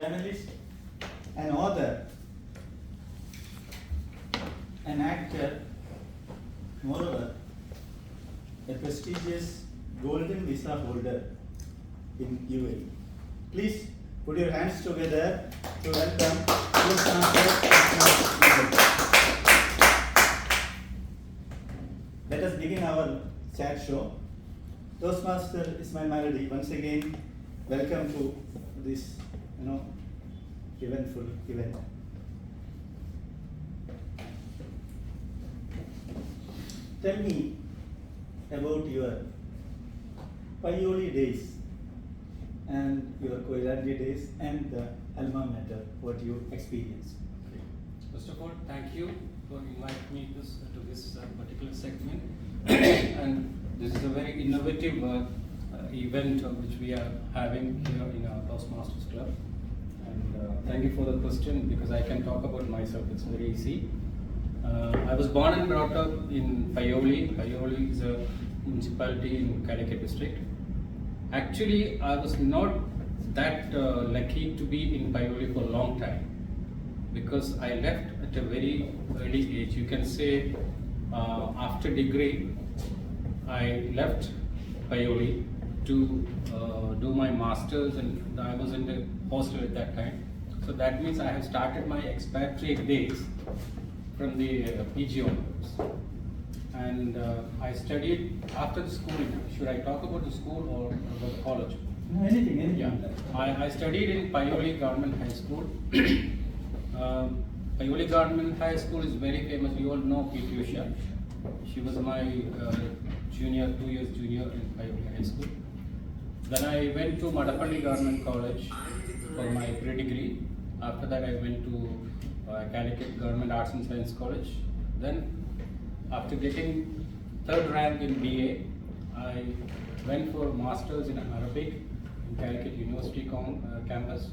journalist, an author, an actor, moreover, a prestigious golden visa holder in UAE. Please put your hands together to welcome Toastmasters Ismail Meladi. Let us begin our chat show. Toastmaster Ismail Meladi, once again, welcome to this, eventful event. Tell me about your Paioli days and your Koirandi days and the alma mater, what you experienced. First of all, thank you for inviting me to this particular segment. And this is a very innovative event which we are having here in our Toastmasters Club. And thank you for the question, because I can talk about myself. It's very easy. I was born and brought up in Paioli. Paioli is a municipality in Calicut district. Actually, I was not that lucky to be in Paioli for a long time, because I left at a very early age. You can say after degree, I left Paioli to do my masters, and I was in the hostel at that time. So that means I have started my expatriate days from the PG onwards. And I studied after the schooling. Should I talk about the school or about the college? No, anything. Yeah. I studied in Paioli Government High School. Paioli Government High School is very famous. You all know P.T. Usha. She was my 2 years junior in Paioli High School. Then I went to Madapalli Government College for my pre-degree. After that I went to Calicut Government Arts and Science College. Then after getting 3rd rank in BA, I went for Masters in Arabic in Calicut University campus.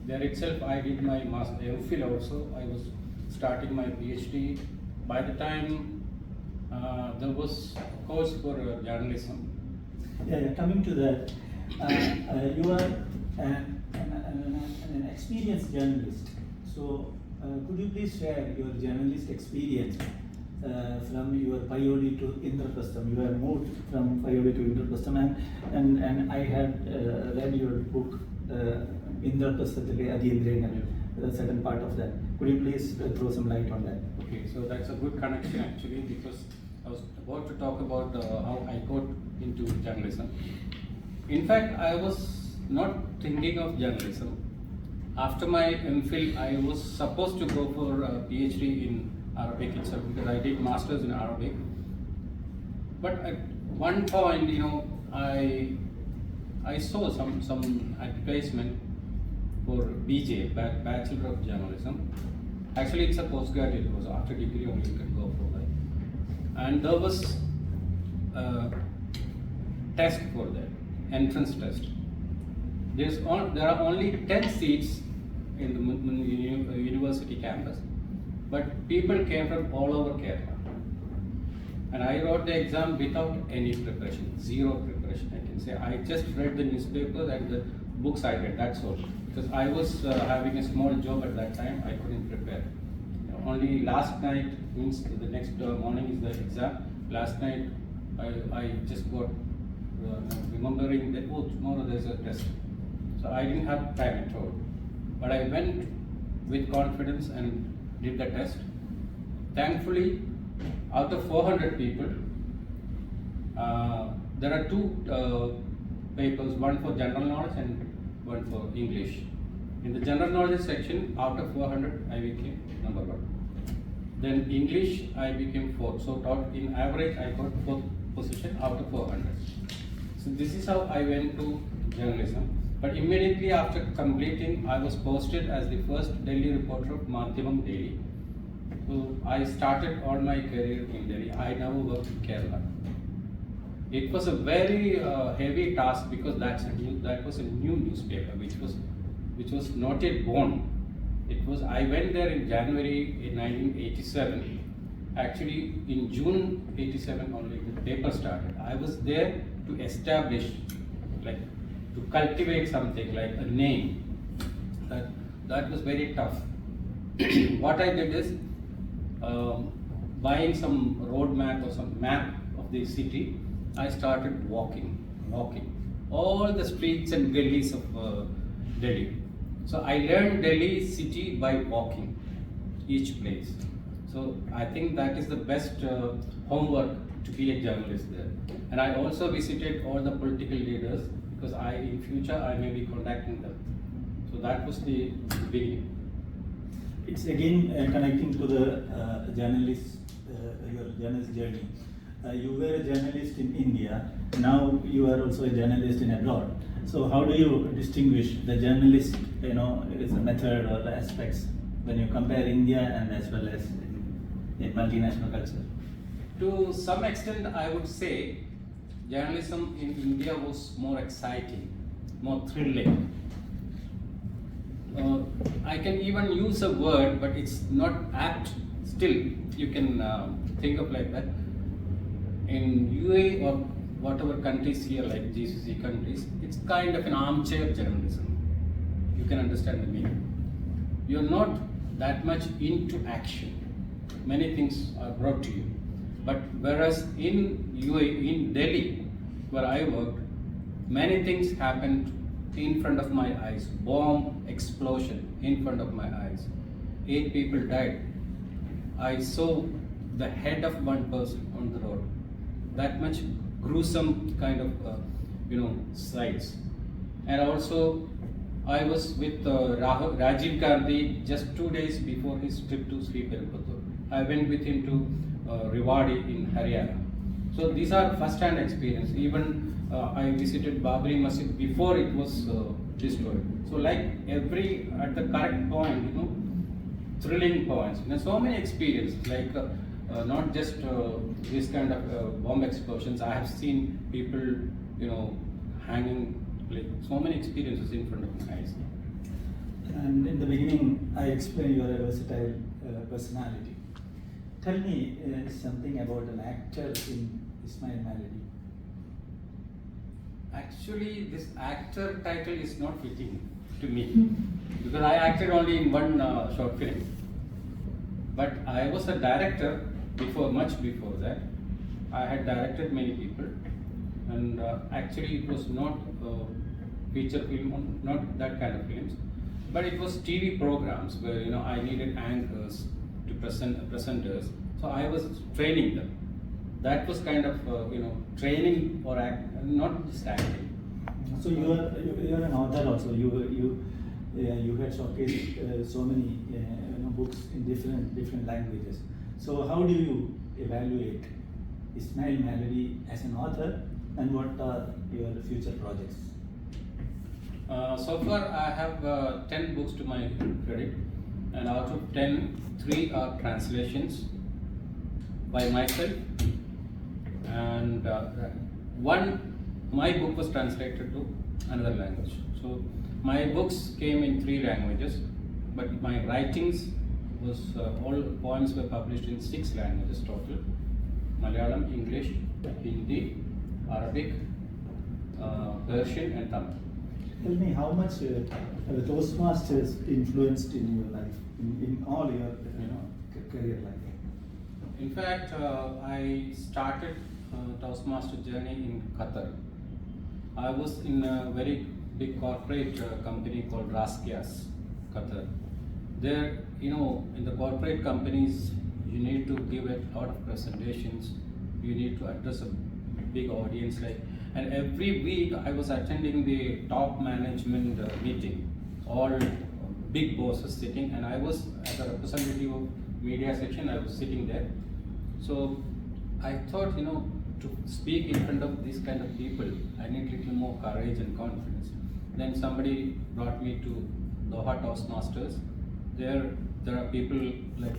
There itself I did my MPhil also. I was starting my PhD. By the time there was a course for journalism. Yeah, coming to that, you are an experienced journalist. So could you please share your journalist experience from your Paioli to Indraprastham? You have moved from Paioli to Indraprastham, and I had read your book Indraprasthathile Adiyendrangal, the second part of that. Could you please throw some light on that? Okay, so that's a good connection actually, because I was about to talk about how I got into journalism. In fact, I was not thinking of journalism. After my MPhil, I was supposed to go for a PhD in Arabic itself, because I did masters in Arabic. But at one point, I saw some advertisement for BJ, Bachelor of Journalism. Actually, it's a postgraduate course. After degree only you can go for that. And there was a test for that, entrance test. There are only 10 seats in the university campus, but people came from all over Kerala. And I wrote the exam without any preparation, zero preparation, I can say. I just read the newspaper and the books I read, that's all. Because I was having a small job at that time, I couldn't prepare. Only last night, means the next morning is the exam. Last night, I just got remembering that, oh, tomorrow there's a test. So I didn't have time at all. But I went with confidence and did the test. Thankfully, out of 400 people, there are 2 papers, one for general knowledge and one for English. In the general knowledge section, out of 400, I became number 1. Then English, I became 4th. So in average, I got 4th position out of 400. So this is how I went to journalism. But immediately after completing, I was posted as the first Delhi reporter of Madhyamam Daily. So I started all my career in Delhi. I now work in Kerala. It was a very heavy task, because that was a new newspaper which was not yet born. I went there in January in 1987. Actually, in June 87 only the paper started. I was there to establish, to cultivate something like a name. That was very tough. What I did is buying some road map or some map of the city. I started walking all the streets and gullies of Delhi. So I learned Delhi city by walking each place. So I think that is the best homework to be a journalist there. And I also visited all the political leaders because in future I may be contacting them. So that was the beginning. It's again connecting to the journalist, your journalist journey. You were a journalist in India. Now you are also a journalist in abroad. So how do you distinguish the journalist, is a method or the aspects when you compare India and as well as in multinational culture? To some extent, I would say journalism in India was more exciting, more thrilling. I can even use a word, but it's not apt. Still, you can think of like that. In UAE or whatever countries here, like GCC countries, it's kind of an armchair journalism. You can understand the meaning. You're not that much into action. Many things are brought to you. But whereas in UAE, in Delhi, where I worked, many things happened in front of my eyes. Bomb explosion in front of my eyes. 8 people died. I saw the head of one person on the road. That much gruesome kind of sights. And also I was with Rajiv Gandhi just 2 days before his trip to Sri Perumbudur. I went with him to Rewari in Haryana. So these are first-hand experience. Even I visited Babri Masjid before it was destroyed. So like at the correct point, thrilling points. There's so many experiences, like not just this kind of bomb explosions. I have seen people, hanging, like so many experiences in front of my eyes. And in the beginning, I explained you are a versatile personality. Tell me something about an actor in Ismail Meladi. Actually, this actor title is not fitting to me because I acted only in one short film. But I was a director much before that. I had directed many people, and actually it was not feature film, not that kind of films, but it was TV programs where I needed anchors to presenters. So I was training them. That was kind of training or not just acting. So you are an author also. You had showcased so many books in different languages. So how do you evaluate Ismail Meladi as an author, and what are your future projects? So far I have 10 books to my credit, and out of 10, 3 are translations by myself, and my book was translated to another language. So my books came in 3 languages, but my writings was all poems were published in 6 languages total: Malayalam, English, Hindi, Arabic, Persian, and Tamil. Tell me how much the Toastmasters influenced in your life, in all your career life. In fact, I started Toastmaster journey in Qatar. I was in a very big corporate company called Raskias, Qatar. There, in the corporate companies, you need to give a lot of presentations. You need to address a big audience, and every week I was attending the top management meeting. All big bosses sitting, and I was as a representative of media section. I was sitting there. So I thought, to speak in front of these kind of people, I need a little more courage and confidence. Then somebody brought me to Doha Toastmasters. There are people like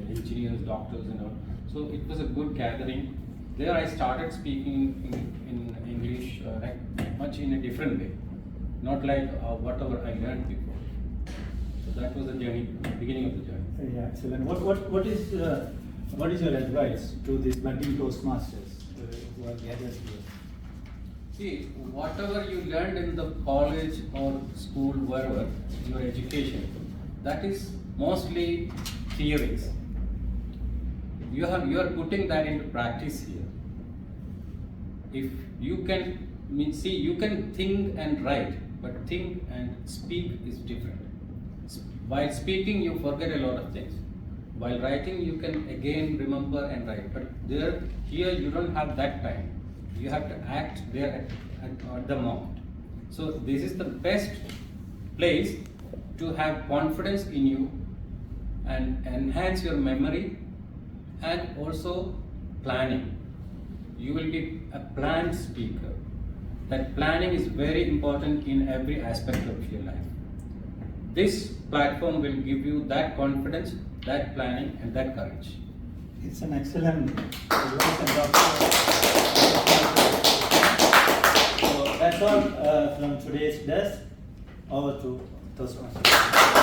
engineers, doctors, and all. So it was a good gathering. There I started speaking in English much in a different way, not like whatever I learned before. So that was the journey, beginning of the journey. Yeah, excellent. What is your advice to these budding Toastmasters who are gathered here? See, whatever you learned in the college or school, wherever, your education, that is mostly theories. You are putting that into practice here. If you can, you can think and write, but think and speak is different. While speaking, you forget a lot of things. While writing, you can again remember and write. But here you don't have that time. You have to act there at the moment. So this is the best place to have confidence in you and enhance your memory and also planning. You will be a planned speaker. That planning is very important in every aspect of your life. This platform will give you that confidence, that planning and that courage. It's an excellent advice and doctor. So that's all from today's desk. Over to Toastmasters.